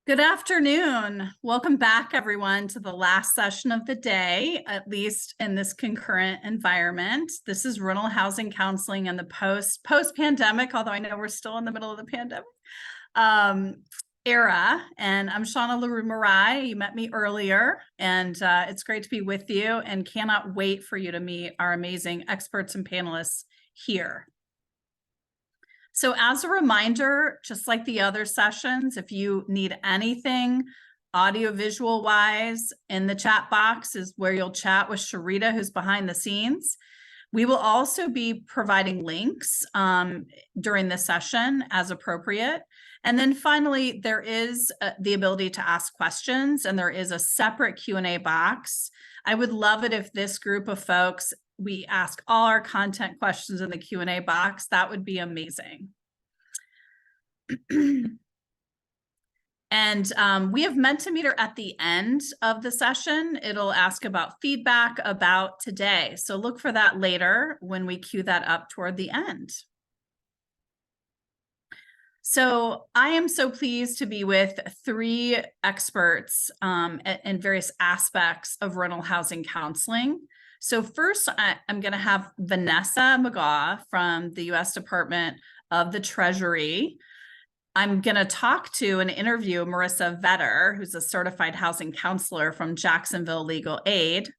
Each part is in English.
Good afternoon. Welcome back, everyone, to the last session of the day, at least in this concurrent environment. This is rental housing counseling in the post-pandemic, although I know we're still in the middle of the pandemic era. And I'm Shauna LaRue-Marai. You met me earlier, and it's great to be with you and cannot wait for you to meet our amazing experts and panelists here. So as a reminder, just like the other sessions, if you need anything audiovisual wise, in the chat box is where you'll chat with Sharita, who's behind the scenes. We will also be providing links during the session as appropriate. And then finally, there is the ability to ask questions, and there is a separate Q&A box. I would love it if this group of folks, we ask all our content questions in the Q&A box. That would be amazing. And we have Mentimeter at the end of the session. It'll ask about feedback about today. So look for that later when we queue that up toward the end. So I am so pleased to be with three experts in various aspects of rental housing counseling. So first, I'm going to have Vanessa McGaugh from the U.S. Department of the Treasury. I'm going to talk to and interview Marissa Vetter, who's a certified housing counselor from Jacksonville Legal Aid.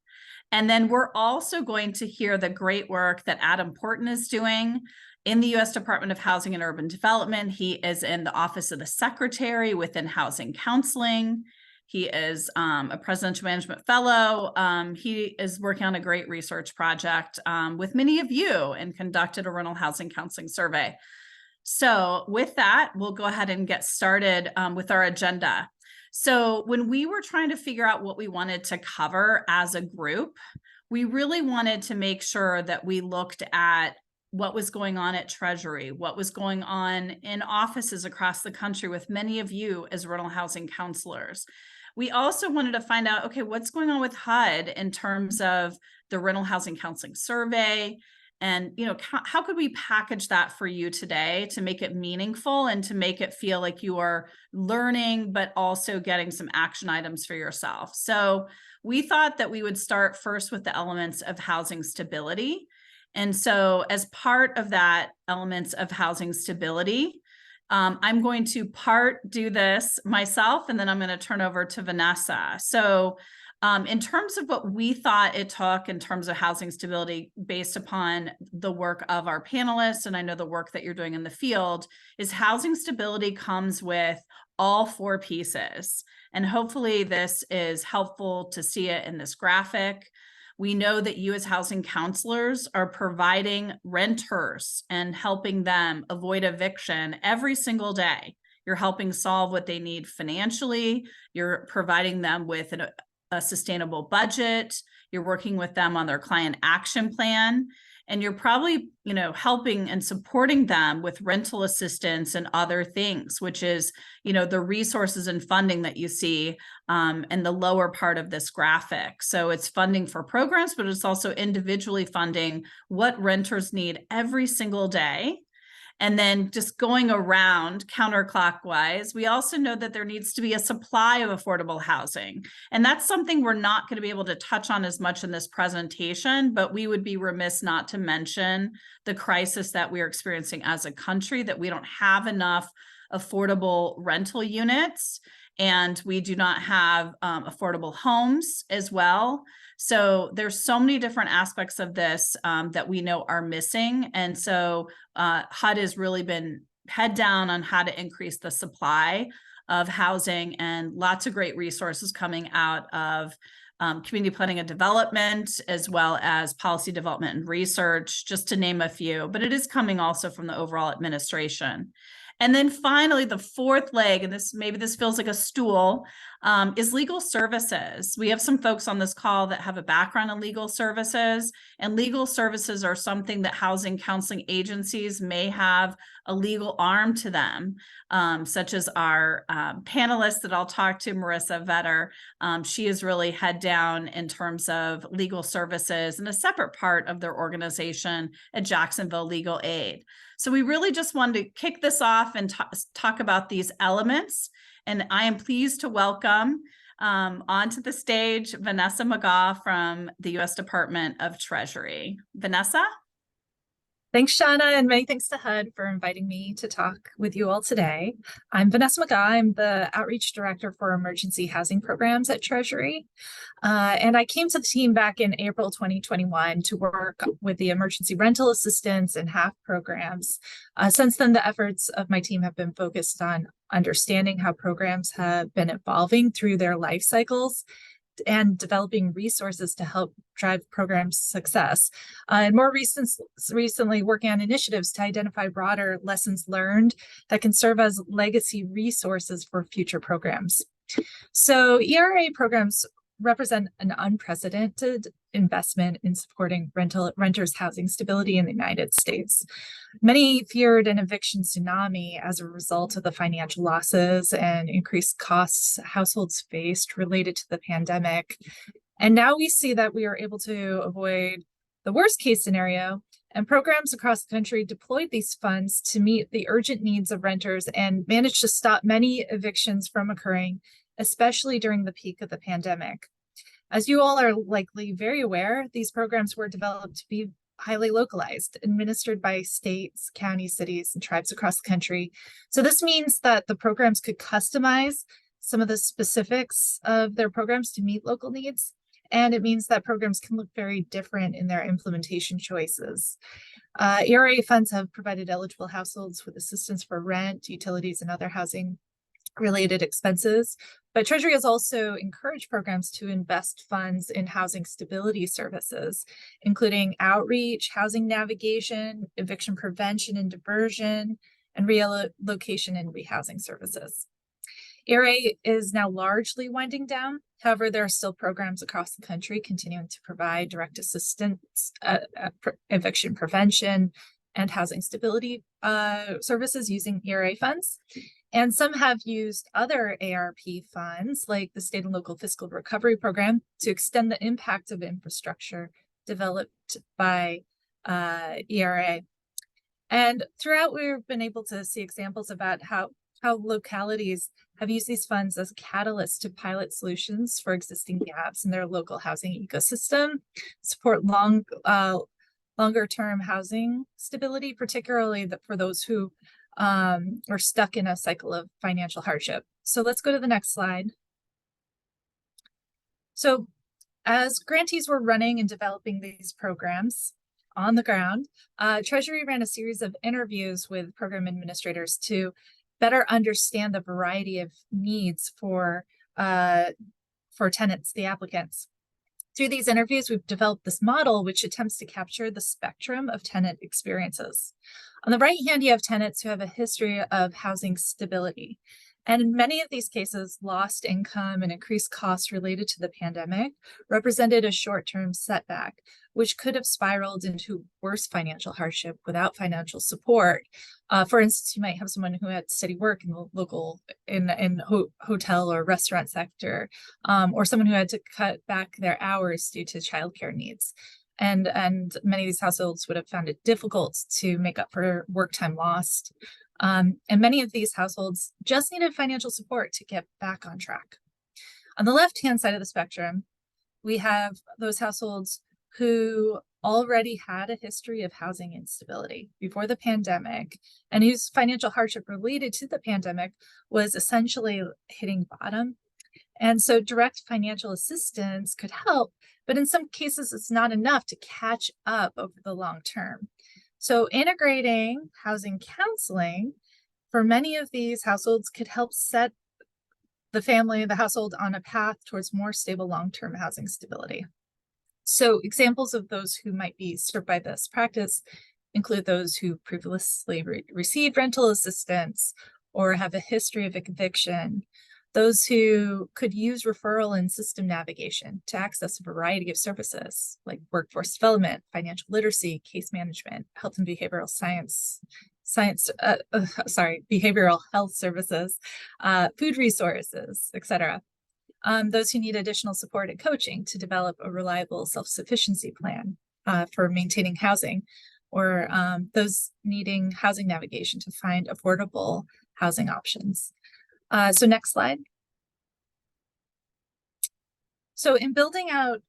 And then we're also going to hear the great work that Adam Porton is doing in the U.S. Department of Housing and Urban Development. He is in the Office of the Secretary within Housing Counseling. He is a Presidential Management Fellow. He is working on a great research project with many of you and conducted a rental housing counseling survey. So with that, we'll go ahead and get started with our agenda. So when we were trying to figure out what we wanted to cover as a group, we really wanted to make sure that we looked at what was going on at Treasury, what was going on in offices across the country with many of you as rental housing counselors. We also wanted to find out, okay, what's going on with HUD in terms of the rental housing counseling survey, and how could we package that for you today to make it meaningful and to make it feel like you are learning, but also getting some action items for yourself. So we thought that we would start first with the elements of housing stability. And so as part of that elements of housing stability, I'm going to do this myself, and then I'm going to turn over to Vanessa. So in terms of what we thought it took in terms of housing stability based upon the work of our panelists, and I know the work that you're doing in the field, is housing stability comes with all four pieces. And hopefully this is helpful to see it in this graphic. We know that you as housing counselors are providing renters and helping them avoid eviction every single day. You're helping solve what they need financially. You're providing them with a sustainable budget. You're working with them on their client action plan, and you're probably, helping and supporting them with rental assistance and other things, which is, the resources and funding that you see in the lower part of this graphic. So it's funding for programs, but it's also individually funding what renters need every single day. And then just going around counterclockwise, we also know that there needs to be a supply of affordable housing. And that's something we're not going to be able to touch on as much in this presentation, but we would be remiss not to mention the crisis that we're experiencing as a country, that we don't have enough affordable rental units, and we do not have affordable homes as well. So there's so many different aspects of this that we know are missing. And so HUD has really been head down on how to increase the supply of housing, and lots of great resources coming out of community planning and development, as well as policy development and research, just to name a few. But it is coming also from the overall administration. And then finally, the fourth leg, and maybe this feels like a stool, is legal services. We have some folks on this call that have a background in legal services, and legal services are something that housing counseling agencies may have a legal arm to them, such as our panelist that I'll talk to, Marissa Vetter. She is really head down in terms of legal services and a separate part of their organization at Jacksonville Legal Aid. So we really just wanted to kick this off and talk about these elements. And I am pleased to welcome onto the stage Vanessa McGaugh from the U.S. Department of Treasury. Vanessa? Thanks, Shauna, and many thanks to HUD for inviting me to talk with you all today. I'm Vanessa McGaugh. I'm the Outreach Director for Emergency Housing Programs at Treasury. And I came to the team back in April 2021 to work with the emergency rental assistance and HAF programs. Since then, the efforts of my team have been focused on understanding how programs have been evolving through their life cycles and developing resources to help drive programs' success. And more recently working on initiatives to identify broader lessons learned that can serve as legacy resources for future programs. So ERA programs represent an unprecedented investment in supporting renters' housing stability in the United States. Many feared an eviction tsunami as a result of the financial losses and increased costs households faced related to the pandemic. And now we see that we are able to avoid the worst case scenario, and programs across the country deployed these funds to meet the urgent needs of renters and managed to stop many evictions from occurring, especially during the peak of the pandemic. As you all are likely very aware, these programs were developed to be highly localized, administered by states, counties, cities, and tribes across the country. So this means that the programs could customize some of the specifics of their programs to meet local needs. And it means that programs can look very different in their implementation choices. ERA funds have provided eligible households with assistance for rent, utilities, and other housing related expenses, but Treasury has also encouraged programs to invest funds in housing stability services, including outreach, housing navigation, eviction prevention and diversion, and relocation and rehousing services. ERA is now largely winding down. However, there are still programs across the country continuing to provide direct assistance, eviction prevention, and housing stability services using ERA funds. And some have used other ARP funds, like the State and Local Fiscal Recovery Program, to extend the impact of infrastructure developed by ERA. And throughout, we've been able to see examples about how localities have used these funds as catalysts to pilot solutions for existing gaps in their local housing ecosystem, support longer-term housing stability, particularly for those who are stuck in a cycle of financial hardship. So let's go to the next slide. So as grantees were running and developing these programs on the ground, Treasury ran a series of interviews with program administrators to better understand the variety of needs for tenants, the applicants. Through these interviews, we've developed this model which attempts to capture the spectrum of tenant experiences. On the right hand, you have tenants who have a history of housing stability. And in many of these cases, lost income and increased costs related to the pandemic represented a short-term setback, which could have spiraled into worse financial hardship without financial support. For instance, you might have someone who had steady work in the local hotel or restaurant sector, or someone who had to cut back their hours due to childcare needs. And many of these households would have found it difficult to make up for work time lost. And many of these households just needed financial support to get back on track. On the left-hand side of the spectrum, we have those households who already had a history of housing instability before the pandemic and whose financial hardship related to the pandemic was essentially hitting bottom. And so direct financial assistance could help, but in some cases it's not enough to catch up over the long term. So integrating housing counseling for many of these households could help set the household on a path towards more stable long-term housing stability. So examples of those who might be served by this practice include those who previously received rental assistance or have a history of eviction, those who could use referral and system navigation to access a variety of services like workforce development, financial literacy, case management, health and behavioral behavioral health services, food resources, etc. Those who need additional support and coaching to develop a reliable self-sufficiency plan for maintaining housing, or those needing housing navigation to find affordable housing options. So next slide. So in building out,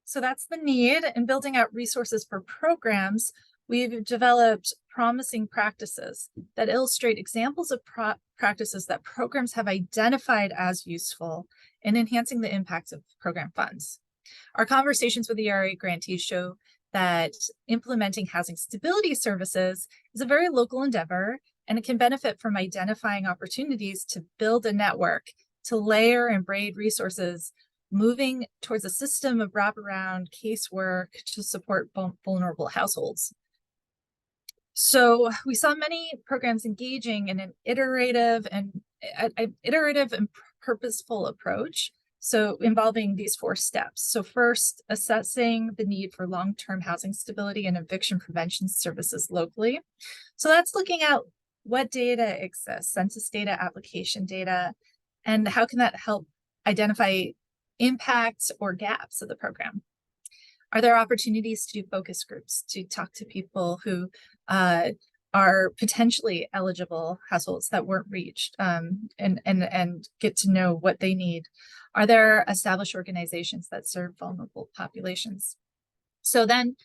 so that's the need. In building out resources for programs, we've developed promising practices that illustrate examples of practices that programs have identified as useful in enhancing the impacts of program funds. Our conversations with the ERA grantees show that implementing housing stability services is a very local endeavor, and it can benefit from identifying opportunities to build a network, to layer and braid resources, moving towards a system of wraparound casework to support vulnerable households. So we saw many programs engaging in an iterative and purposeful approach. So involving these 4 steps. So first, assessing the need for long-term housing stability and eviction prevention services locally. So that's looking at what data exists, census data, application data, and how can that help identify impacts or gaps of the program. Are there opportunities to do focus groups, to talk to people who are potentially eligible households that weren't reached, and get to know what they need? Are there established organizations that serve vulnerable populations? So then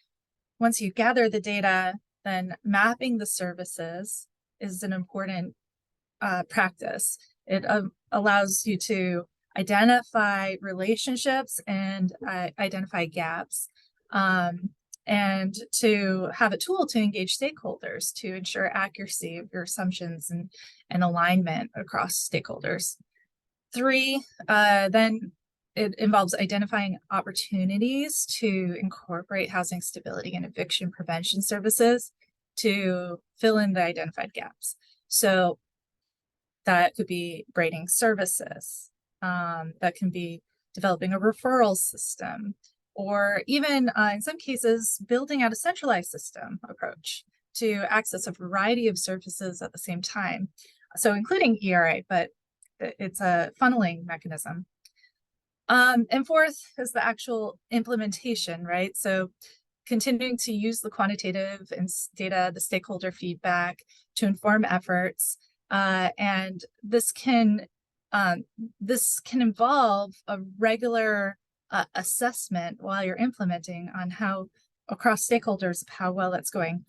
once you gather the data, then mapping the services is an important practice. It allows you to identify relationships and identify gaps, and to have a tool to engage stakeholders to ensure accuracy of your assumptions and alignment across stakeholders. 3, then it involves identifying opportunities to incorporate housing stability and eviction prevention services to fill in the identified gaps. So that could be braiding services, that can be developing a referral system, or even in some cases, building out a centralized system approach to access a variety of services at the same time. So including ERA, but it's a funneling mechanism. And 4th is the actual implementation, right? So continuing to use the quantitative and data, the stakeholder feedback to inform efforts. And this can involve a regular assessment while you're implementing on how across stakeholders, how well that's going.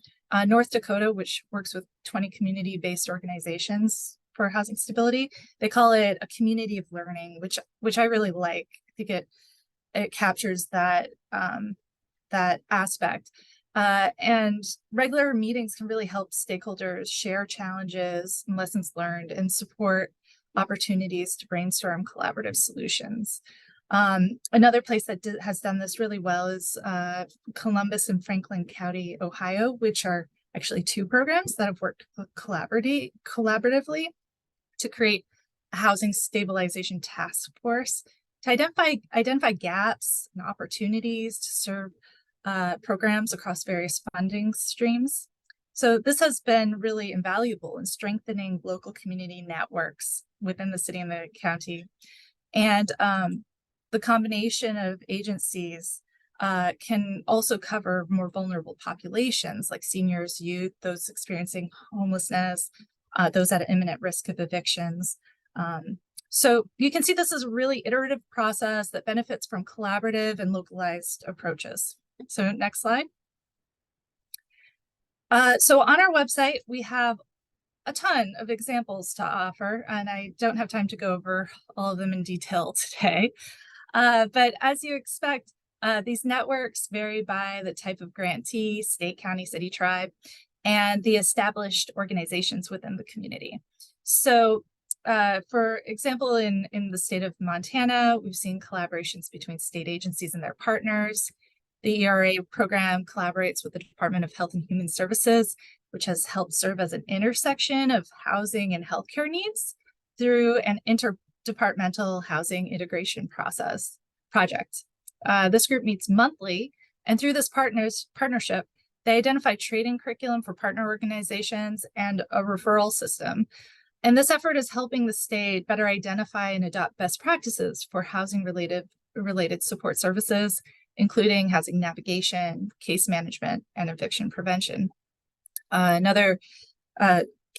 North Dakota, which works with 20 community-based organizations for housing stability, they call it a community of learning, which I really like. I think it captures that that aspect. And regular meetings can really help stakeholders share challenges and lessons learned and support opportunities to brainstorm collaborative solutions. Another place that has done this really well is Columbus and Franklin County, Ohio, which are actually 2 programs that have worked collaboratively to create a housing stabilization task force to identify gaps and opportunities to serve programs across various funding streams. So this has been really invaluable in strengthening local community networks within the city and the county. And the combination of agencies can also cover more vulnerable populations like seniors, youth, those experiencing homelessness, those at imminent risk of evictions. So you can see this is a really iterative process that benefits from collaborative and localized approaches. So next slide. So on our website, we have a ton of examples to offer, and I don't have time to go over all of them in detail today. But as you expect, these networks vary by the type of grantee, state, county, city, tribe, and the established organizations within the community. So for example, in the state of Montana, we've seen collaborations between state agencies and their partners. The ERA program collaborates with the Department of Health and Human Services, which has helped serve as an intersection of housing and healthcare needs through an interdepartmental housing integration project. This group meets monthly, and through this partnership, they identify training curriculum for partner organizations and a referral system. And this effort is helping the state better identify and adopt best practices for housing related support services, including housing navigation, case management, and eviction prevention. Another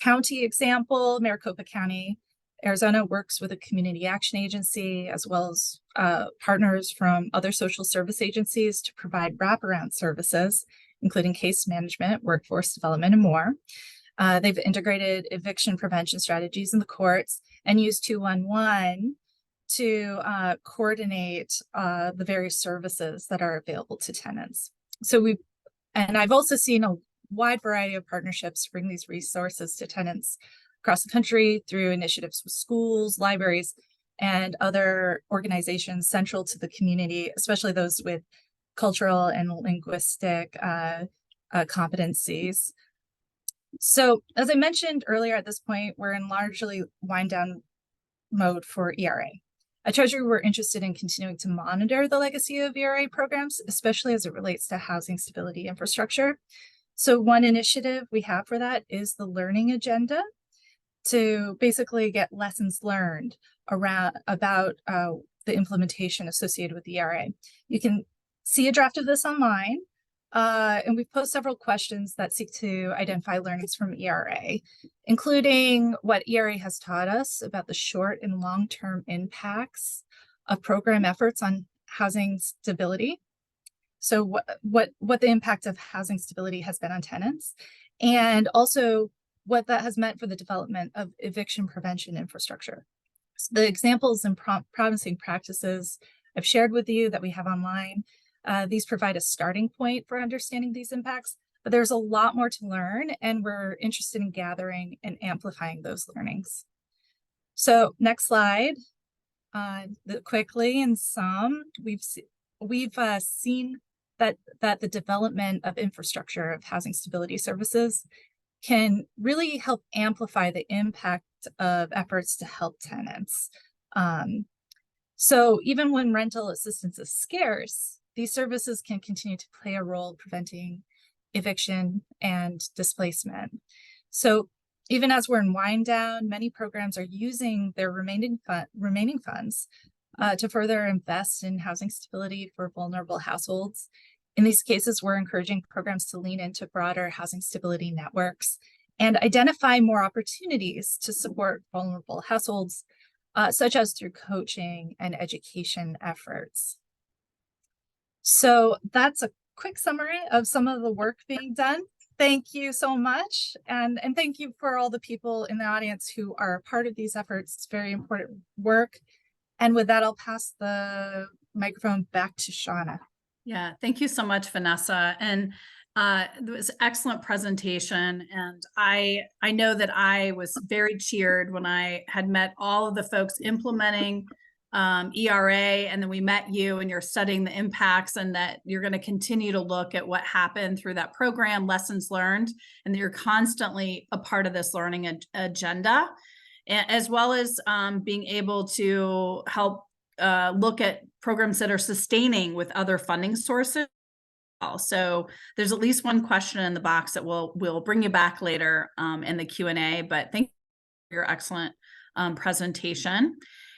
county example, Maricopa County, Arizona works with a community action agency as well as partners from other social service agencies to provide wraparound services, including case management, workforce development, and more. They've integrated eviction prevention strategies in the courts and used 211 to coordinate the various services that are available to tenants. And I've also seen a wide variety of partnerships bring these resources to tenants across the country through initiatives with schools, libraries, and other organizations central to the community, especially those with cultural and linguistic competencies. So as I mentioned earlier, at this point, we're in largely wind down mode for ERA. At Treasury, we're interested in continuing to monitor the legacy of ERA programs, especially as it relates to housing stability infrastructure. So one initiative we have for that is the learning agenda, to basically get lessons learned about the implementation associated with the ERA. You can see a draft of this online, and we've posed several questions that seek to identify learnings from ERA, including what ERA has taught us about the short and long-term impacts of program efforts on housing stability. So what the impact of housing stability has been on tenants, and also what that has meant for the development of eviction prevention infrastructure. So the examples and promising practices I've shared with you that we have online, these provide a starting point for understanding these impacts, but there's a lot more to learn, and we're interested in gathering and amplifying those learnings. So next slide. Quickly, in sum, we've seen that the development of infrastructure of housing stability services can really help amplify the impact of efforts to help tenants. So even when rental assistance is scarce, these services can continue to play a role preventing eviction and displacement. So even as we're in wind down, many programs are using their remaining funds to further invest in housing stability for vulnerable households. In these cases, we're encouraging programs to lean into broader housing stability networks and identify more opportunities to support vulnerable households, such as through coaching and education efforts. So that's a quick summary of some of the work being done. Thank you so much. And thank you for all the people in the audience who are a part of these efforts. It's very important work. And with that, I'll pass the microphone back to Shauna. Yeah, thank you so much, Vanessa. And it was an excellent presentation. And I know that I was very cheered when I had met all of the folks implementing ERA, and then we met you and you're studying the impacts, and that you're going to continue to look at what happened through that program, lessons learned, and that you're constantly a part of this learning agenda, as well as being able to help look at programs that are sustaining with other funding sources. So there's at least one question in the box that we'll bring you back later in the Q&A, but thank you for your excellent presentation.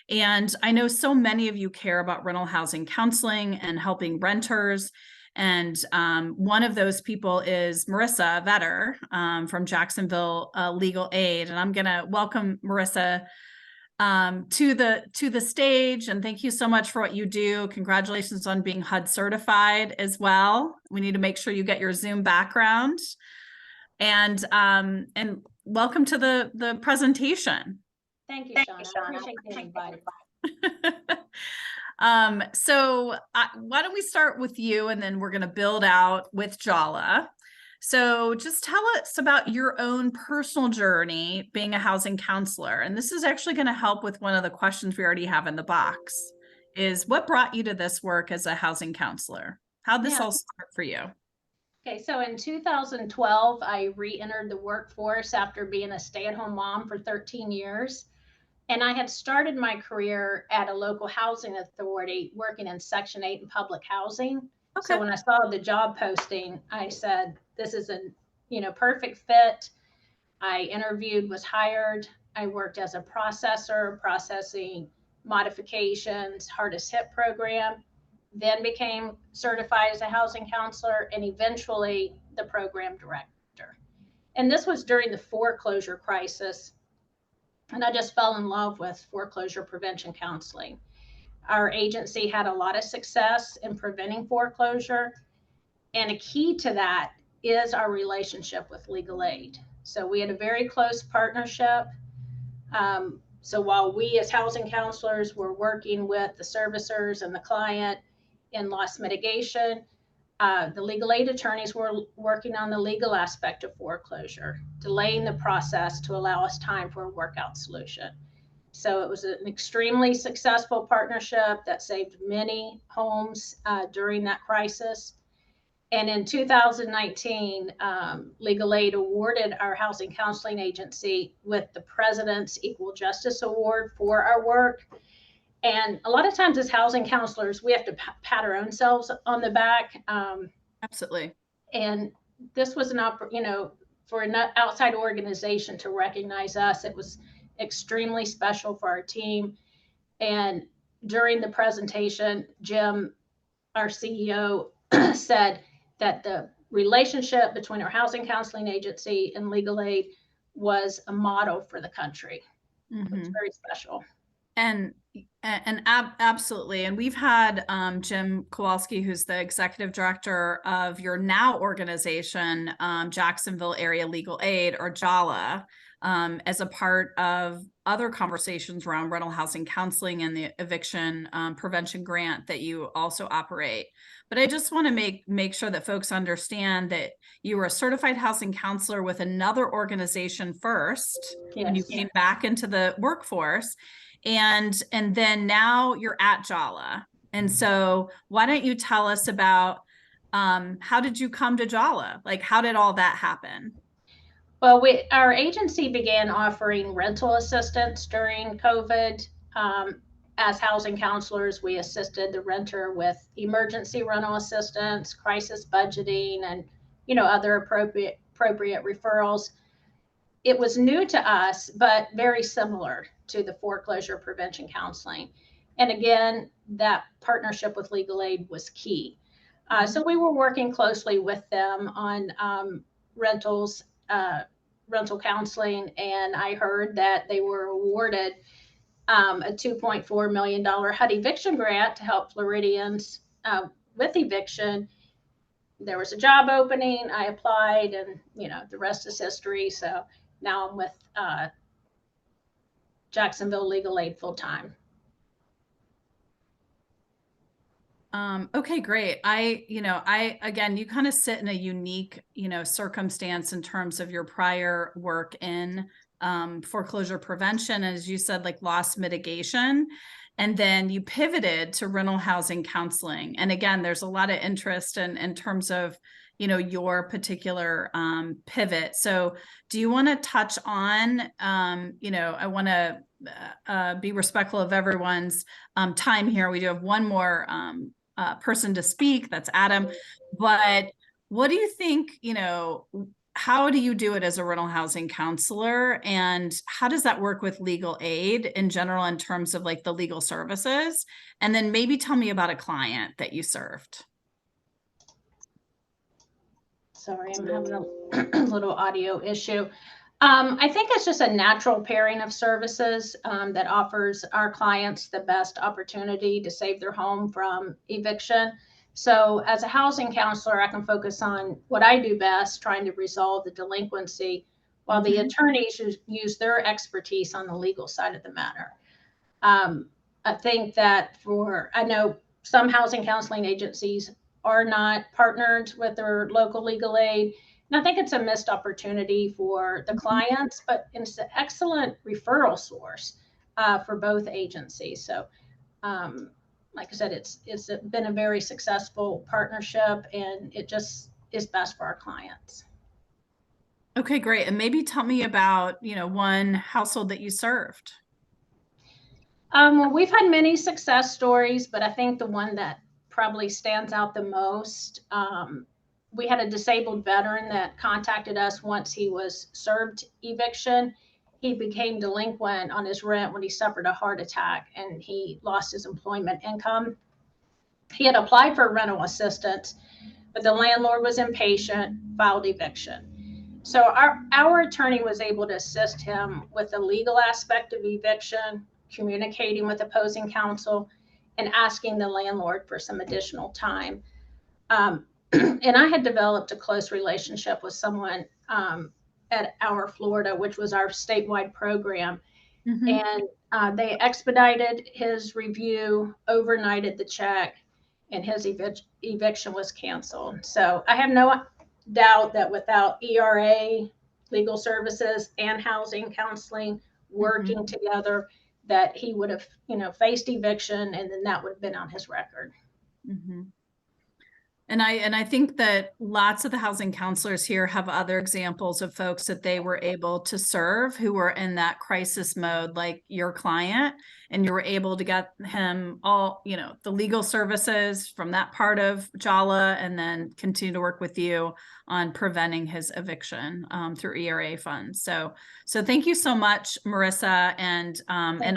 And I know so many of you care about rental housing counseling and helping renters. And one of those people is Marissa Vetter from Jacksonville Legal Aid. And I'm going to welcome Marissa to the stage. And thank you so much for what you do. Congratulations on being HUD certified as well. We need to make sure you get your Zoom background. And welcome to the presentation. Thank you, Shauna. I appreciate being invited. So why don't we start with you, and then we're going to build out with Jala. So just tell us about your own personal journey being a housing counselor. And this is actually going to help with one of the questions we already have in the box, is what brought you to this work as a housing counselor? How'd this all start for you? Okay, so in 2012, I re-entered the workforce after being a stay-at-home mom for 13 years. And I had started my career at a local housing authority working in Section 8 and public housing. Okay. So when I saw the job posting, I said, this is a perfect fit. I interviewed, was hired. I worked as a processor, processing modifications, hardest hit program, then became certified as a housing counselor, and eventually the program director. And this was during the foreclosure crisis. And I just fell in love with foreclosure prevention counseling. Our agency had a lot of success in preventing foreclosure. And a key to that is our relationship with legal aid. So we had a very close partnership. So while we as housing counselors were working with the servicers and the client in loss mitigation, the legal aid attorneys were working on the legal aspect of foreclosure, delaying the process to allow us time for a workout solution. So it was an extremely successful partnership that saved many homes during that crisis. And in 2019, Legal Aid awarded our housing counseling agency with the President's Equal Justice Award for our work. And a lot of times as housing counselors, we have to pat our own selves on the back. Absolutely. And this was for an outside organization to recognize us. It was extremely special for our team. And during the presentation, Jim, our CEO, said that the relationship between our housing counseling agency and legal aid was a model for the country. It's very special. And absolutely. And we've had Jim Kowalski, who's the executive director of your now organization, Jacksonville Area Legal Aid, or JALA, as a part of other conversations around rental housing counseling and the eviction prevention grant that you also operate. But I just want to make sure that folks understand that you were a certified housing counselor with another organization first, when you came back into the workforce. And then now you're at JALA. And so why don't you tell us about how did you come to JALA? Like, how did all that happen? Well, our agency began offering rental assistance during COVID. As housing counselors, we assisted the renter with emergency rental assistance, crisis budgeting, and other appropriate referrals. It was new to us, but very similar to the foreclosure prevention counseling. And again, that partnership with legal aid was key. So we were working closely with them on rental counseling, and I heard that they were awarded a $2.4 million HUD eviction grant to help Floridians with eviction. There was a job opening, I applied, and the rest is history. So now I'm with Jacksonville Legal Aid full time. Okay, great. Again, you kind of sit in a unique, circumstance in terms of your prior work in foreclosure prevention, as you said, like loss mitigation, and then you pivoted to rental housing counseling. And again, there's a lot of interest in terms of, your particular pivot. So do you want to touch on, I want to be respectful of everyone's time here. We do have one more person to speak, that's Adam. But what do you think, how do you do it as a rental housing counselor, and how does that work with legal aid in general in terms of like the legal services? And then maybe tell me about a client that you served. Sorry, I'm having a little audio issue. I think it's just a natural pairing of services that offers our clients the best opportunity to save their home from eviction. So as a housing counselor, I can focus on what I do best, trying to resolve the delinquency, while the attorneys use their expertise on the legal side of the matter. I think that I know some housing counseling agencies are not partnered with their local legal aid. And I think it's a missed opportunity for the clients, but it's an excellent referral source for both agencies. So like I said, it's been a very successful partnership, and it just is best for our clients. Okay, great. And maybe tell me about, one household that you served. Well, we've had many success stories, but I think the one that probably stands out the most, we had a disabled veteran that contacted us once he was served eviction. He became delinquent on his rent when he suffered a heart attack and he lost his employment income. He had applied for rental assistance, but the landlord was impatient, filed eviction. So our attorney was able to assist him with the legal aspect of eviction, communicating with opposing counsel, and asking the landlord for some additional time. And I had developed a close relationship with someone at Our Florida, which was our statewide program. Mhm. And they expedited his review, overnighted the check, and his eviction was canceled. So I have no doubt that without ERA, legal services, and housing counseling working together, that he would have, faced eviction, and then that would have been on his record. Mhm. And I think that lots of the housing counselors here have other examples of folks that they were able to serve who were in that crisis mode, like your client, and you were able to get him all, the legal services from that part of JALA, and then continue to work with you on preventing his eviction through ERA funds. So thank you so much, Marissa, and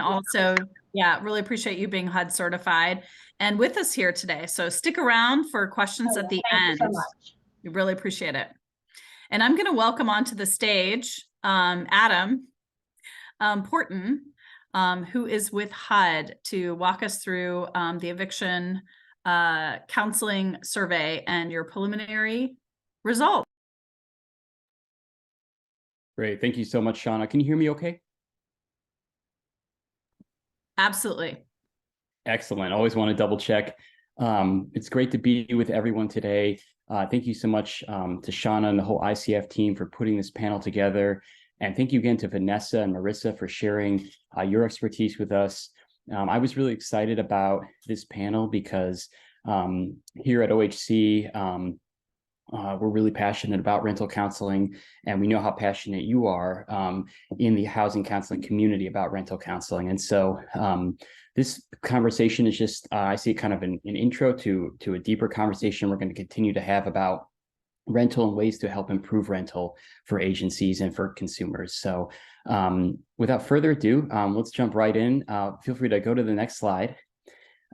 also, yeah, really appreciate you being HUD certified and with us here today. So stick around for questions at the Thank end. you so much. We really appreciate it. And I'm going to welcome onto the stage Adam Porton, who is with HUD to walk us through the eviction counseling survey and your preliminary results. Great. Thank you so much, Shauna. Can you hear me okay? Absolutely. Excellent. Always want to double check. It's great to be with everyone today. Thank you so much to Shauna and the whole ICF team for putting this panel together. And thank you again to Vanessa and Marissa for sharing your expertise with us. I was really excited about this panel because here at OHC, we're really passionate about rental counseling, and we know how passionate you are in the housing counseling community about rental counseling. And so this conversation is just, I see it kind of an intro to a deeper conversation we're going to continue to have about rental and ways to help improve rental for agencies and for consumers. So without further ado, let's jump right in. Feel free to go to the next slide.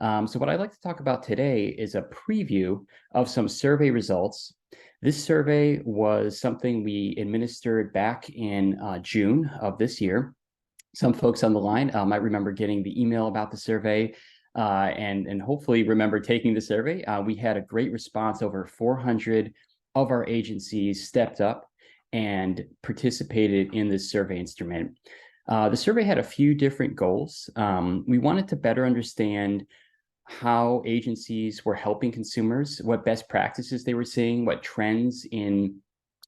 So what I'd like to talk about today is a preview of some survey results. This survey was something we administered back in June of this year. Some folks on the line might remember getting the email about the survey and hopefully remember taking the survey. We had a great response. Over 400 of our agencies stepped up and participated in this survey instrument. The survey had a few different goals. We wanted to better understand how agencies were helping consumers, what best practices they were seeing, what trends in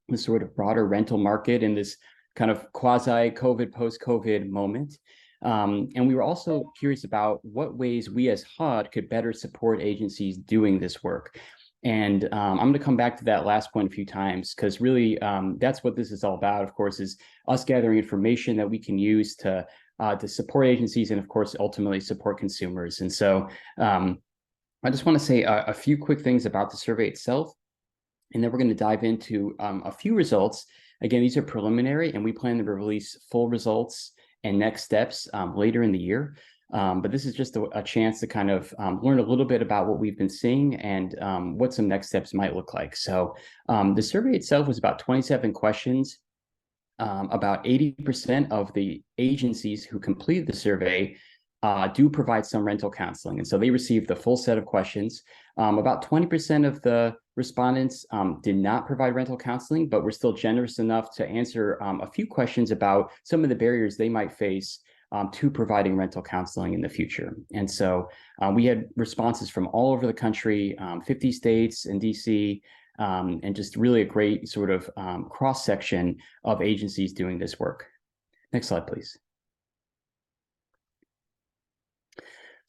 the sort of broader rental market in this kind of quasi-COVID, post-COVID moment. And we were also curious about what ways we as HUD could better support agencies doing this work. And I'm going to come back to that last point a few times, because really that's what this is all about, of course, is us gathering information that we can use to support agencies and, of course, ultimately support consumers. And so I just want to say a few quick things about the survey itself, and then we're going to dive into a few results. Again, these are preliminary, and we plan to release full results and next steps later in the year. But this is just a chance to kind of learn a little bit about what we've been seeing and what some next steps might look like. So the survey itself was about 27 questions. About 80% of the agencies who completed the survey do provide some rental counseling. And so they received the full set of questions. About 20% of the respondents did not provide rental counseling, but were still generous enough to answer a few questions about some of the barriers they might face to providing rental counseling in the future. And so we had responses from all over the country, 50 states and DC, and just really a great sort of cross-section of agencies doing this work. Next slide, please.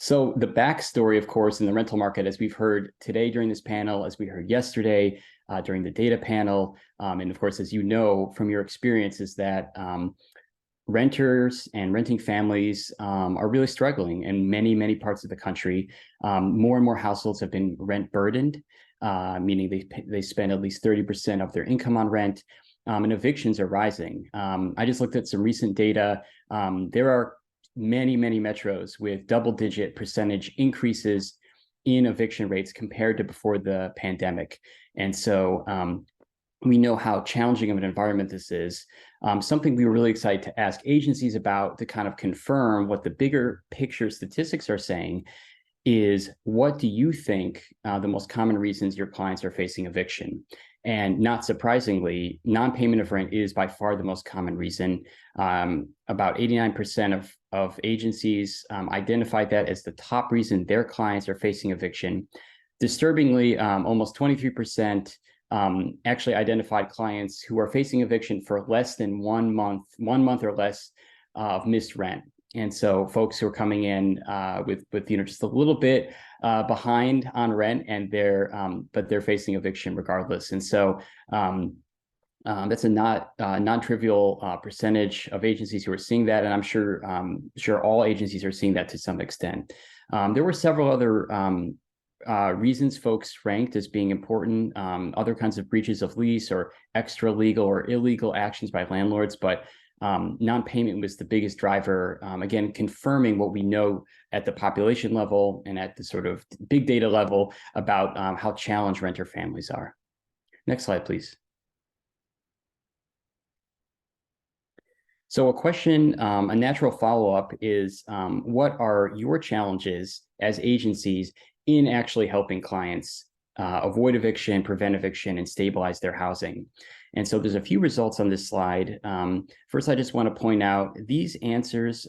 So the backstory, of course, in the rental market, as we've heard today during this panel, as we heard yesterday during the data panel, and of course, as you know from your experience, is that renters and renting families are really struggling in many, many parts of the country. More and more households have been rent burdened, meaning they spend at least 30% of their income on rent, and evictions are rising. I just looked at some recent data. There are many, many metros with double-digit percentage increases in eviction rates compared to before the pandemic. And so we know how challenging of an environment this is. Something we were really excited to ask agencies about to kind of confirm what the bigger picture statistics are saying is, what do you think the most common reasons your clients are facing eviction? And not surprisingly, non-payment of rent is by far the most common reason. About 89% of agencies identified that as the top reason their clients are facing eviction. Disturbingly, almost 23% actually identified clients who are facing eviction for less than 1 month or less of missed rent. And so folks who are coming in with just a little bit behind on rent, and but they're facing eviction regardless. And so that's a non-trivial percentage of agencies who are seeing that, and I'm sure all agencies are seeing that to some extent. There were several other reasons folks ranked as being important, other kinds of breaches of lease or extra legal or illegal actions by landlords, but non-payment was the biggest driver, again, confirming what we know at the population level and at the sort of big data level about how challenged renter families are. Next slide, please. So a question, a natural follow-up is, what are your challenges as agencies in actually helping clients avoid eviction, prevent eviction, and stabilize their housing? And so there's a few results on this slide. First, I just want to point out these answers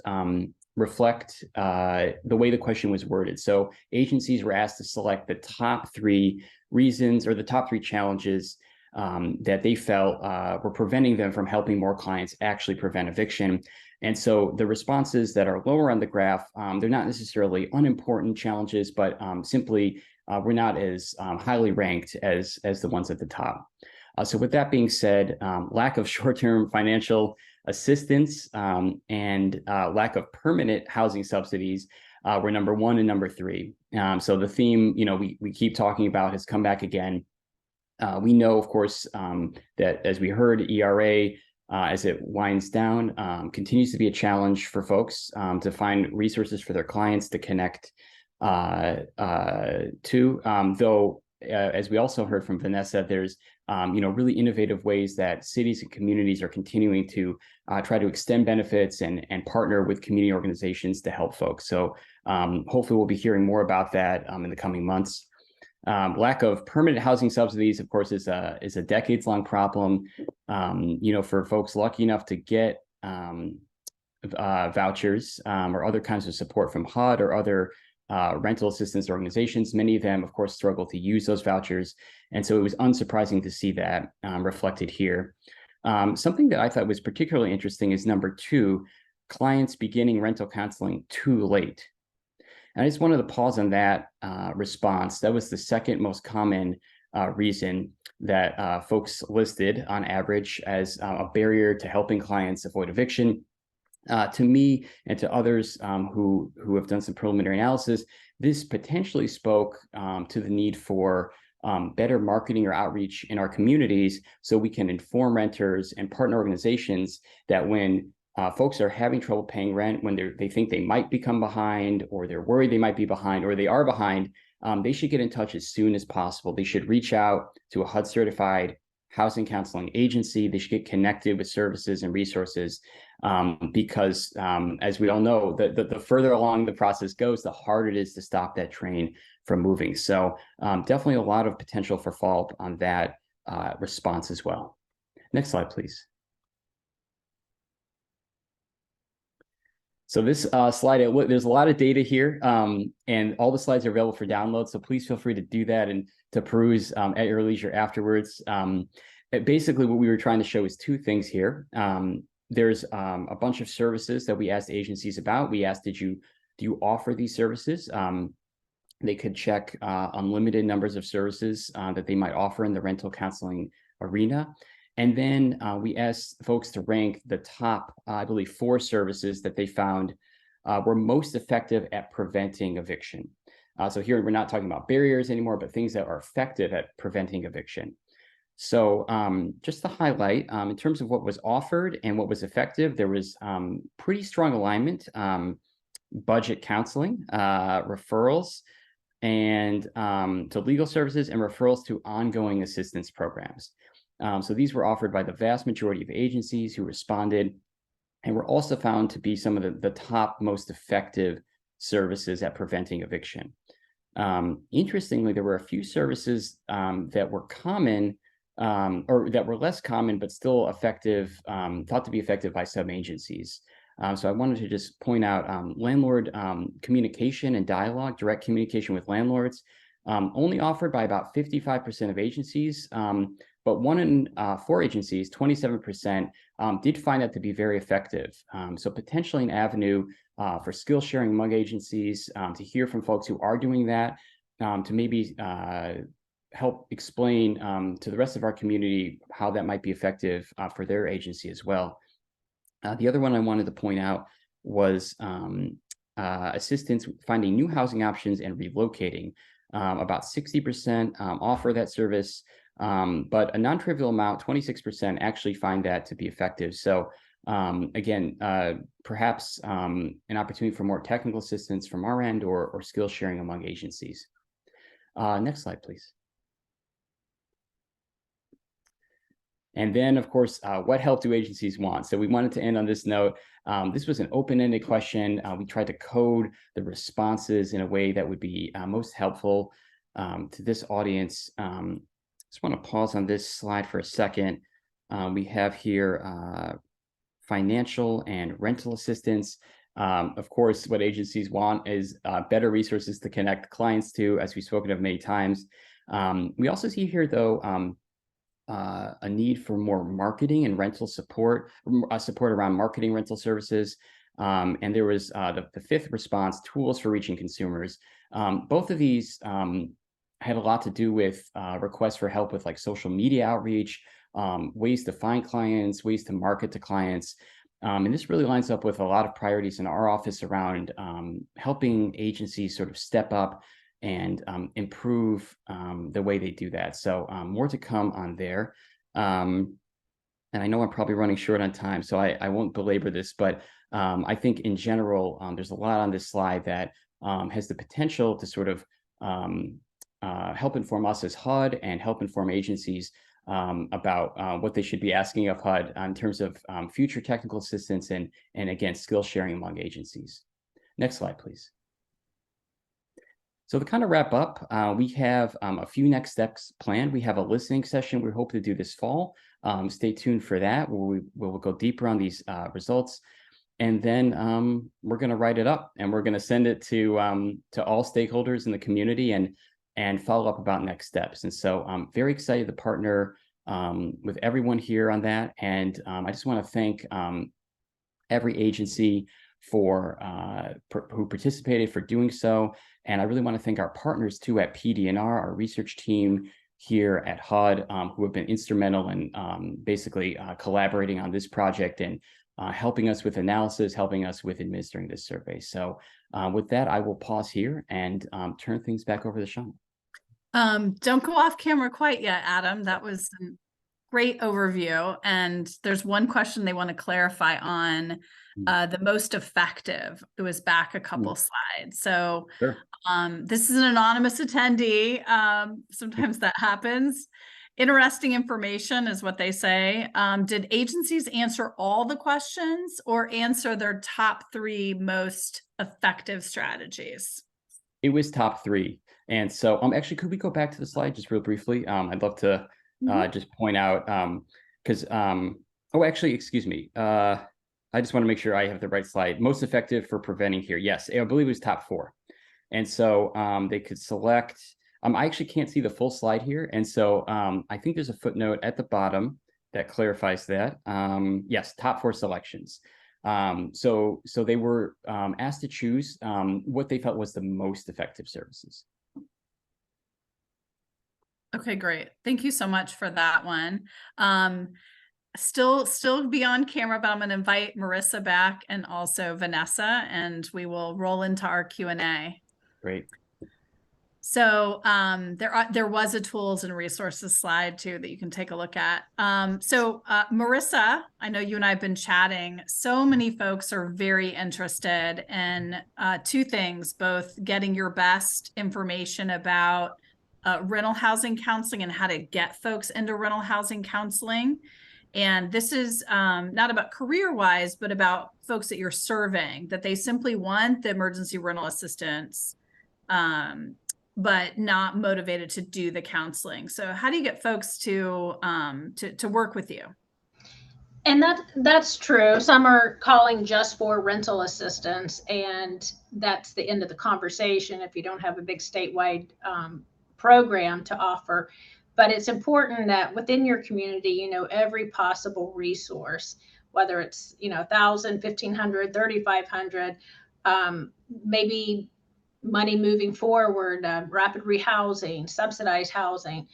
reflect the way the question was worded. So agencies were asked to select the top 3 reasons or the top 3 challenges that they felt were preventing them from helping more clients actually prevent eviction. And so the responses that are lower on the graph, they're not necessarily unimportant challenges, but simply were not as highly ranked as the ones at the top. So with that being said, lack of short-term financial assistance and lack of permanent housing subsidies were number 1 and number 3. So the theme, we keep talking about has come back again. We know, of course, that as we heard, ERA, as it winds down, continues to be a challenge for folks to find resources for their clients to connect to. Though, as we also heard from Vanessa, there's really innovative ways that cities and communities are continuing to try to extend benefits and partner with community organizations to help folks. So hopefully we'll be hearing more about that in the coming months. Lack of permanent housing subsidies, of course, is a decades-long problem. For folks lucky enough to get vouchers or other kinds of support from HUD or other rental assistance organizations, many of them, of course, struggle to use those vouchers. And so it was unsurprising to see that reflected here. Something that I thought was particularly interesting is number 2, clients beginning rental counseling too late. And I just wanted to pause on that response. That was the second most common reason that folks listed on average as a barrier to helping clients avoid eviction. To me and to others who have done some preliminary analysis, this potentially spoke to the need for better marketing or outreach in our communities so we can inform renters and partner organizations that when folks are having trouble paying rent, when they think they might become behind, or they're worried they might be behind, or they are behind, they should get in touch as soon as possible. They should reach out to a HUD-certified housing counseling agency. They should get connected with services and resources because, as we all know, the further along the process goes, the harder it is to stop that train from moving. So definitely a lot of potential for follow-up on that response as well. Next slide, please. So this slide, there's a lot of data here, and all the slides are available for download. So please feel free to do that and to peruse at your leisure afterwards. Basically, what we were trying to show is 2 things here. There's a bunch of services that we asked agencies about. We asked, do you offer these services? They could check unlimited numbers of services that they might offer in the rental counseling arena. And then we asked folks to rank the top, I believe, 4 services that they found were most effective at preventing eviction. So here we're not talking about barriers anymore, but things that are effective at preventing eviction. So just to highlight, in terms of what was offered and what was effective, there was pretty strong alignment, budget counseling, referrals, and to legal services, and referrals to ongoing assistance programs. So these were offered by the vast majority of agencies who responded, and were also found to be some of the top most effective services at preventing eviction. Interestingly, there were a few services that were common or that were less common, but still effective, thought to be effective by some agencies. So I wanted to just point out landlord communication and dialogue, direct communication with landlords, only offered by about 55% of agencies, but 1 in 4 agencies, 27%, did find that to be very effective. So potentially an avenue for skill sharing among agencies, to hear from folks who are doing that, to maybe help explain to the rest of our community how that might be effective for their agency as well. The other one I wanted to point out was assistance finding new housing options and relocating. About 60% offer that service, but a non-trivial amount, 26%, actually find that to be effective. So again, perhaps an opportunity for more technical assistance from our end, or skill sharing among agencies. Next slide, please. And then, of course, what help do agencies want? So we wanted to end on this note. This was an open-ended question. We tried to code the responses in a way that would be most helpful to this audience. Just want to pause on this slide for a second. We have here financial and rental assistance. Of course, what agencies want is better resources to connect clients to, as we've spoken of many times. We also see here, though, a need for more marketing and rental support, support around marketing rental services. And there was the fifth response, tools for reaching consumers. Both of these had a lot to do with requests for help with like social media outreach, ways to find clients, ways to market to clients. And this really lines up with a lot of priorities in our office around helping agencies sort of step up and improve the way they do that. So more to come on there. And I know I'm probably running short on time, so I won't belabor this, but I think in general, there's a lot on this slide that has the potential to sort of help inform us as HUD and help inform agencies about what they should be asking of HUD in terms of future technical assistance and again, skill sharing among agencies. Next slide, please. So to kind of wrap up, we have a few next steps planned. We have a listening session we hope to do this fall. Stay tuned for that, where we'll go deeper on these results. And then we're going to write it up, and we're going to send it to all stakeholders in the community and follow up about next steps. And so I'm very excited to partner with everyone here on that. And I just want to thank every agency who participated, for doing so. And I really want to thank our partners too at PD&R, our research team here at HUD, who have been instrumental in basically collaborating on this project and helping us with analysis, helping us with administering this survey. So with that, I will pause here and turn things back over to Sean. Don't go off camera quite yet, Adam. That was a great overview. And there's one question they want to clarify on the most effective. It was back a couple slides. So Sure. This is an anonymous attendee. Sometimes that happens. Interesting information is what they say. Did agencies answer all the questions or answer their top 3 most effective strategies? It was top 3. And so actually, could we go back to the slide just real briefly? I'd love to just point out, because, oh, actually, excuse me. I just want to make sure I have the right slide. Most effective for preventing here. Yes, I believe it was top 4. And so they could select, I actually can't see the full slide here. And so I think there's a footnote at the bottom that clarifies that. Yes, top 4 selections. So they were asked to choose what they felt was the most effective services. Okay, great. Thank you so much for that one. Still be on camera, but I'm going to invite Marissa back and also Vanessa, and we will roll into our Q&A. Great. So there was a tools and resources slide too that you can take a look at. Marissa, I know you and I have been chatting. So many folks are very interested in 2 things, both getting your best information about rental housing counseling and how to get folks into rental housing counseling. And this is not about career-wise, but about folks that you're serving, that they simply want the emergency rental assistance, but not motivated to do the counseling. So how do you get folks to work with you? And that's true. Some are calling just for rental assistance, and that's the end of the conversation if you don't have a big statewide program to offer. But it's important that within your community, you know, every possible resource, whether it's, you know, 1,000, 1,500, 3,500, maybe money moving forward, rapid rehousing, subsidized housing.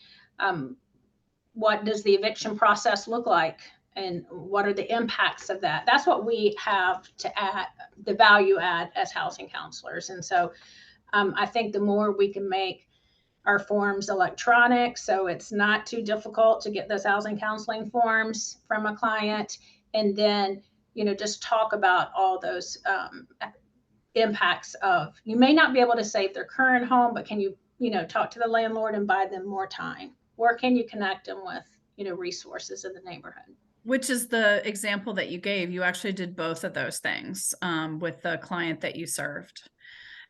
What does the eviction process look like? And what are the impacts of that? That's what we have to add, the value add as housing counselors. And so I think the more we can make our forms electronic, so it's not too difficult to get those housing counseling forms from a client, and then, you know, just talk about all those impacts of, you may not be able to save their current home, but can you, you know, talk to the landlord and buy them more time? Or can you connect them with, you know, resources in the neighborhood? Which is the example that you gave. You actually did both of those things with the client that you served.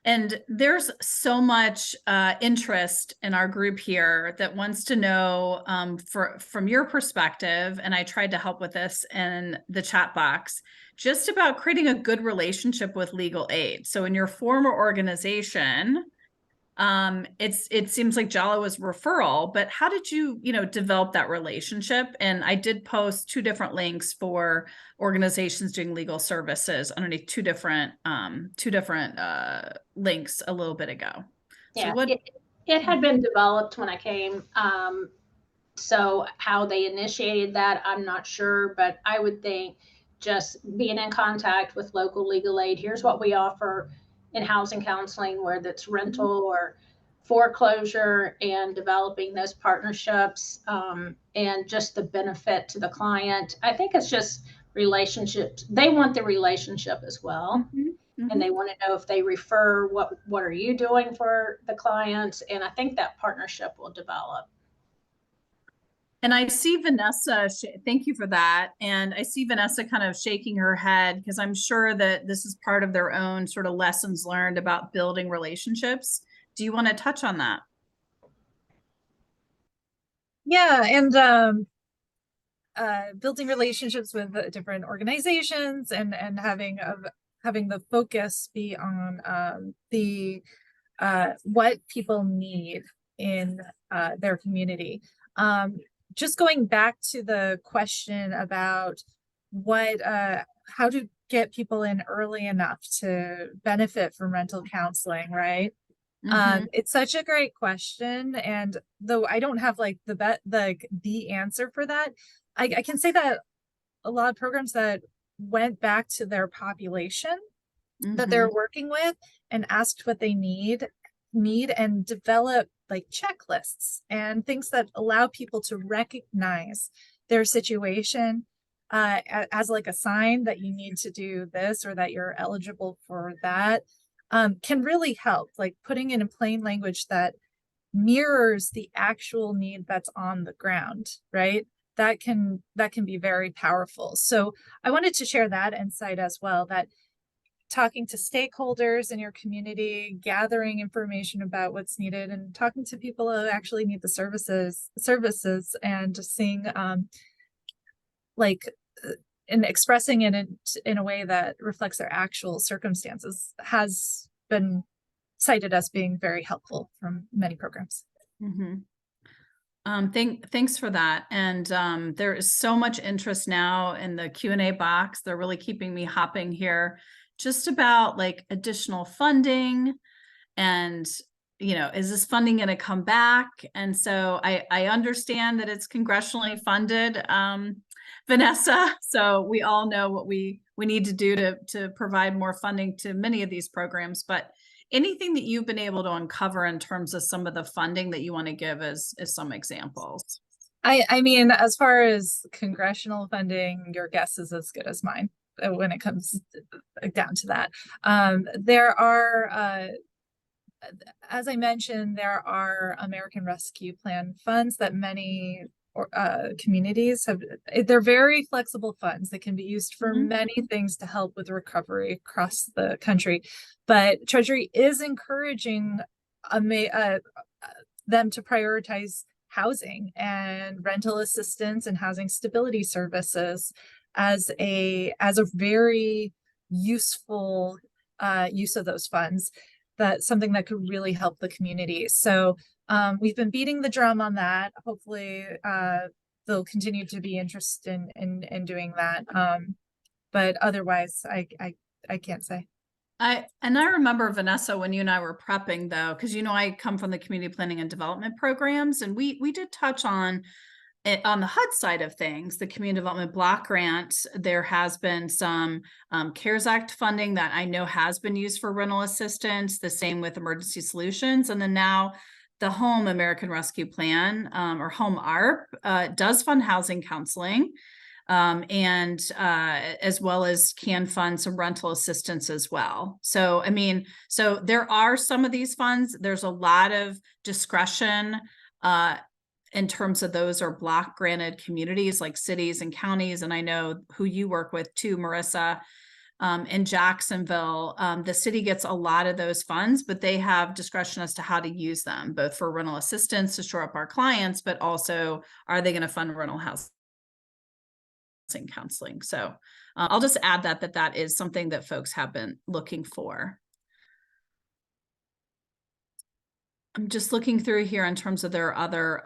And there's so much interest in our group here that wants to know from your perspective, and I tried to help with this in the chat box, just about creating a good relationship with legal aid. So in your former organization, it seems like Jala was referral, but how did you, develop that relationship? And I did post 2 different links for organizations doing legal services underneath two different links a little bit ago. Yeah, so it had been developed when I came. So how they initiated that, I'm not sure, but I would think just being in contact with local legal aid. Here's what we offer in housing counseling, whether it's rental or foreclosure, and developing those partnerships, and just the benefit to the client. I think it's just relationships. They want the relationship as well. And they want to know if they refer, what are you doing for the clients? And I think that partnership will develop. And I see Vanessa, thank you for that. And I see Vanessa kind of shaking her head, because I'm sure that this is part of their own sort of lessons learned about building relationships. Do you want to touch on that? Yeah, and building relationships with different organizations, and having the focus be on what people need in their community. Just going back to the question about how to get people in early enough to benefit from rental counseling, right? It's such a great question, and though I don't have like the answer for that, I can say that a lot of programs that went back to their population that they're working with and asked what they need and develop like checklists and things that allow people to recognize their situation as like a sign that you need to do this or that you're eligible for that, can really help, like putting it in plain language that mirrors the actual need that's on the ground, right? That can be very powerful. So I wanted to share that insight as well, that talking to stakeholders in your community, gathering information about what's needed, and talking to people who actually need the services, and just seeing and expressing it in a way that reflects their actual circumstances has been cited as being very helpful from many programs. Thanks for that. And there is so much interest now in the Q&A box. They're really keeping me hopping here, just about like additional funding and, is this funding going to come back? And so I understand that it's congressionally funded, Vanessa. So we all know what we need to do to provide more funding to many of these programs, but anything that you've been able to uncover in terms of some of the funding that you want to give as some examples? I mean, as far as congressional funding, your guess is as good as mine when it comes down to that. There are as I mentioned, there are American Rescue Plan funds that many communities have. They're very flexible funds that can be used for many things to help with recovery across the country. But Treasury is encouraging them to prioritize housing and rental assistance and housing stability services as a very useful use of those funds. That's something that could really help the community. So we've been beating the drum on that. Hopefully they'll continue to be interested in doing that. But otherwise, I can't say. I remember, Vanessa, when you and I were prepping, though, because I come from the community planning and development programs, and we did touch on it on the HUD side of things, the community development block grant. There has been some CARES Act funding that I know has been used for rental assistance, the same with emergency solutions. And then now the Home American Rescue Plan, or Home ARP, does fund housing counseling, and as well as can fund some rental assistance as well. So, so there are some of these funds. There's a lot of discretion in terms of those are block granted communities like cities and counties. And I know who you work with too, Marissa, in Jacksonville. The city gets a lot of those funds, but they have discretion as to how to use them, both for rental assistance to shore up our clients, but also are they going to fund rental housing counseling? So I'll just add that is something that folks have been looking for. I'm just looking through here in terms of their other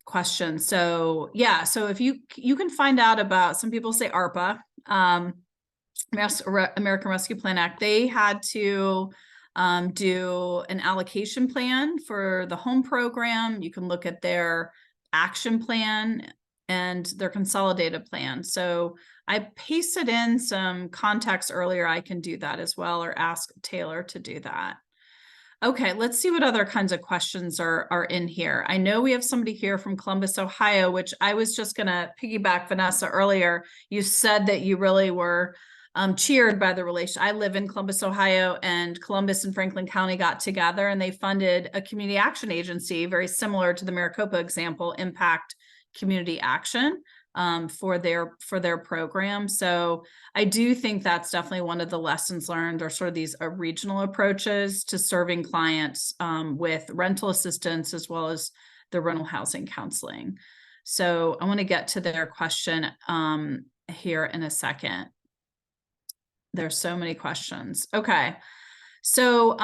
questions. So yeah, so if you can find out about, some people say ARPA, American Rescue Plan Act, they had to do an allocation plan for the home program. You can look at their action plan and their consolidated plan. So I pasted in some context earlier. I can do that as well, or ask Taylor to do that. Okay, let's see what other kinds of questions are in here. I know we have somebody here from Columbus, Ohio, which I was just going to piggyback Vanessa earlier. You said that you really were cheered by the relation. I live in Columbus, Ohio, and Columbus and Franklin County got together and they funded a community action agency, very similar to the Maricopa example, Impact Community Action, for their program. So I do think that's definitely one of the lessons learned, or sort of these regional approaches to serving clients with rental assistance as well as the rental housing counseling. So I want to get to their question here in a second. There's so many questions. Okay. So,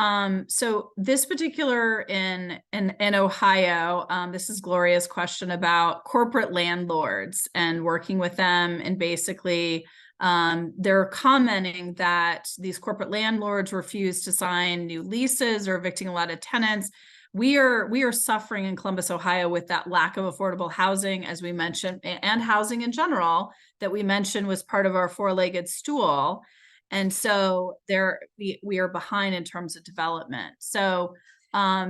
so this particular in Ohio, this is Gloria's question about corporate landlords and working with them. And basically, they're commenting that these corporate landlords refuse to sign new leases or evicting a lot of tenants. We are suffering in Columbus, Ohio, with that lack of affordable housing, as we mentioned, and housing in general that we mentioned was part of our four-legged stool. And so we are behind in terms of development. So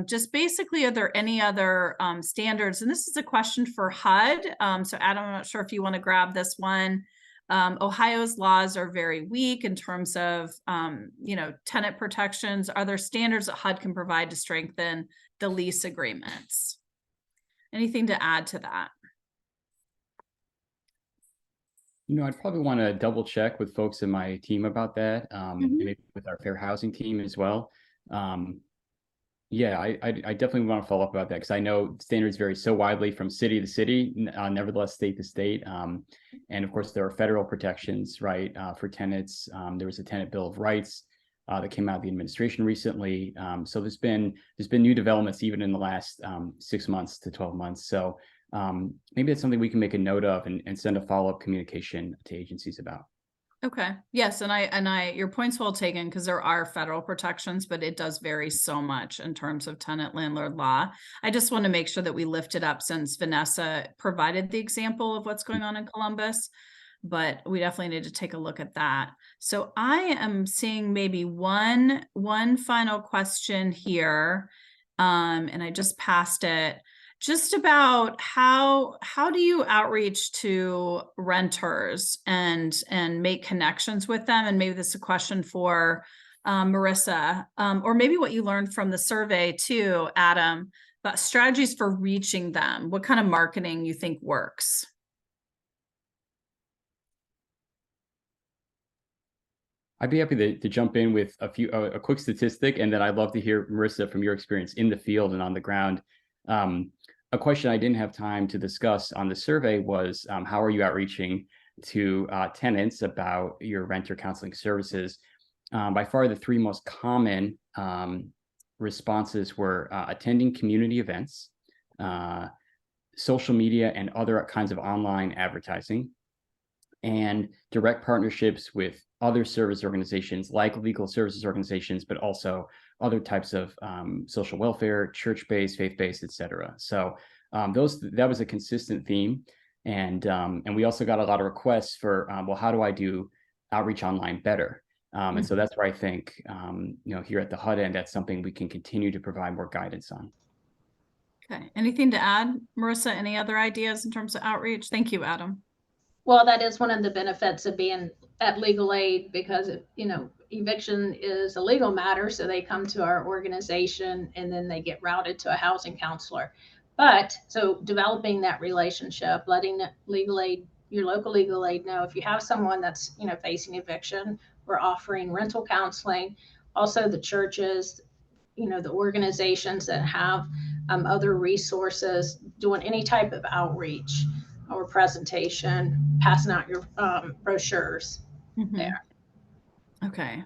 just basically, are there any other standards? And this is a question for HUD. So Adam, I'm not sure if you want to grab this one. Ohio's laws are very weak in terms of, tenant protections. Are there standards that HUD can provide to strengthen the lease agreements? Anything to add to that? I'd probably want to double check with folks in my team about that, maybe with our fair housing team as well. Yeah, I definitely want to follow up about that, because I know standards vary so widely from city to city, nevertheless state to state. And of course, there are federal protections, right, for tenants. There was a tenant bill of rights that came out of the administration recently. So there's been new developments even in the last 6 months to 12 months. So maybe it's something we can make a note of and send a follow-up communication to agencies about. Okay. Yes. And your point's well taken, because there are federal protections, but it does vary so much in terms of tenant landlord law. I just want to make sure that we lift it up, since Vanessa provided the example of what's going on in Columbus, but we definitely need to take a look at that. So I am seeing maybe one final question here. And I just passed it. Just about how do you outreach to renters and make connections with them? And maybe this is a question for Marissa, or maybe what you learned from the survey too, Adam, about strategies for reaching them. What kind of marketing you think works? I'd be happy to jump in with a quick statistic, and then I'd love to hear, Marissa, from your experience in the field and on the ground. A question I didn't have time to discuss on the survey was, how are you outreaching to tenants about your renter counseling services? By far, the three most common responses were attending community events, social media and other kinds of online advertising, and direct partnerships with other service organizations like legal services organizations, but also other types of social welfare, church-based, faith-based, et cetera. So that was a consistent theme. And we also got a lot of requests for, well, how do I do outreach online better? And so that's where I think, here at the HUD end, that's something we can continue to provide more guidance on. Okay. Anything to add, Marissa? Any other ideas in terms of outreach? Thank you, Adam. Well, that is one of the benefits of being at legal aid, because eviction is a legal matter. So they come to our organization and then they get routed to a housing counselor. But so developing that relationship, letting your local legal aid know if you have someone that's, facing eviction, we're offering rental counseling. Also the churches, the organizations that have other resources, doing any type of outreach or presentation, passing out your brochures there. Okay,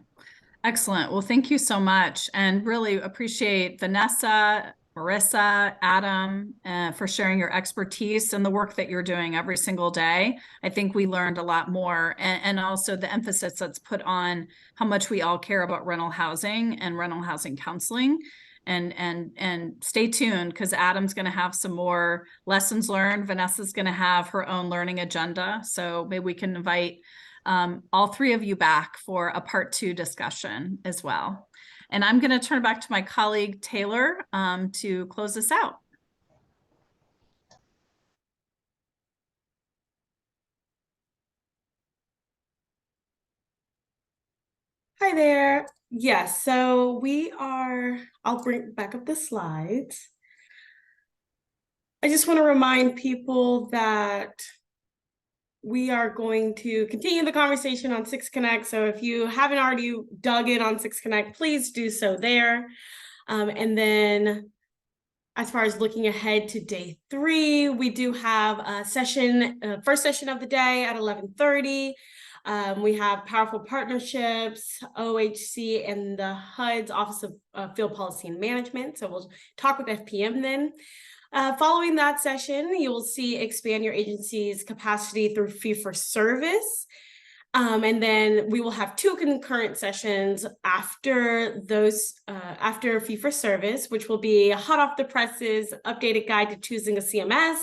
excellent. Well, thank you so much, and really appreciate Vanessa, Marissa, Adam, for sharing your expertise and the work that you're doing every single day. I think we learned a lot more, and also the emphasis that's put on how much we all care about rental housing and rental housing counseling. And stay tuned, because Adam's going to have some more lessons learned. Vanessa's going to have her own learning agenda. So maybe we can invite all three of you back for a part 2 discussion as well. And I'm going to turn it back to my colleague, Taylor, to close this out. Hi there. Yes, so I'll bring back up the slides. I just want to remind people that we are going to continue the conversation on 6 Connect. So if you haven't already dug in on 6 Connect, please do so there. And then as far as looking ahead to day 3, we do have a session, first session of the day at 11:30. We have Powerful Partnerships, OHC, and the HUD's Office of Field Policy and Management. So we'll talk with FPM then. Following that session, you will see Expand Your Agency's Capacity through Fee for Service. And then we will have 2 concurrent sessions after those, after Fee for Service, which will be hot off the presses, updated guide to choosing a CMS,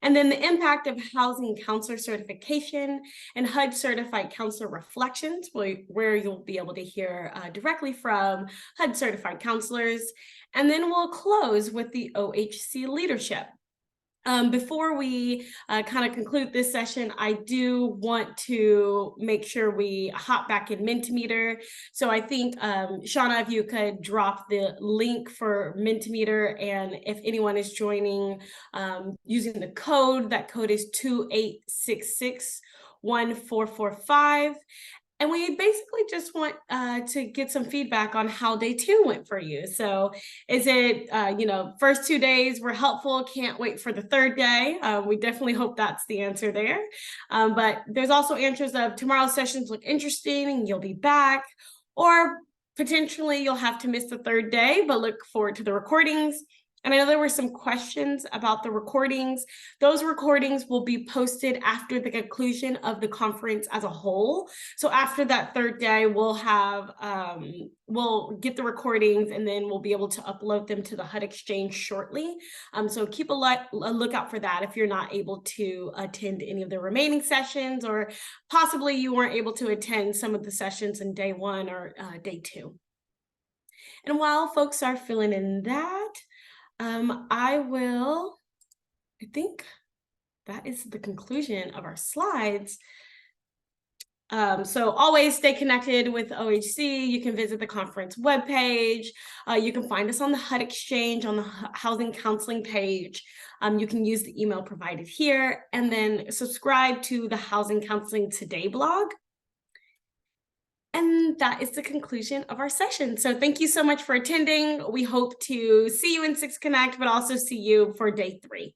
and then the impact of housing counselor certification and HUD certified counselor reflections, where you'll be able to hear directly from HUD certified counselors. And then we'll close with the OHC leadership. Before we kind of conclude this session, I do want to make sure we hop back in Mentimeter. So I think, Shauna, if you could drop the link for Mentimeter, and if anyone is joining using the code, that code is 28661445. And we basically just want to get some feedback on how day 2 went for you. So is it, first 2 days were helpful, can't wait for the 3rd day? We definitely hope that's the answer there. But there's also answers of tomorrow's sessions look interesting and you'll be back, or potentially you'll have to miss the 3rd day, but look forward to the recordings. And I know there were some questions about the recordings. Those recordings will be posted after the conclusion of the conference as a whole. So after that 3rd day, we'll get the recordings, and then we'll be able to upload them to the HUD Exchange shortly. So keep a lookout for that if you're not able to attend any of the remaining sessions, or possibly you weren't able to attend some of the sessions in day 1 or day 2. And while folks are filling in that, I think that is the conclusion of our slides. So always stay connected with OHC. You can visit the conference webpage. You can find us on the HUD Exchange, on the Housing Counseling page. You can use the email provided here, and then subscribe to the Housing Counseling Today blog. And that is the conclusion of our session. So thank you so much for attending. We hope to see you in 6 Connect, but also see you for day 3.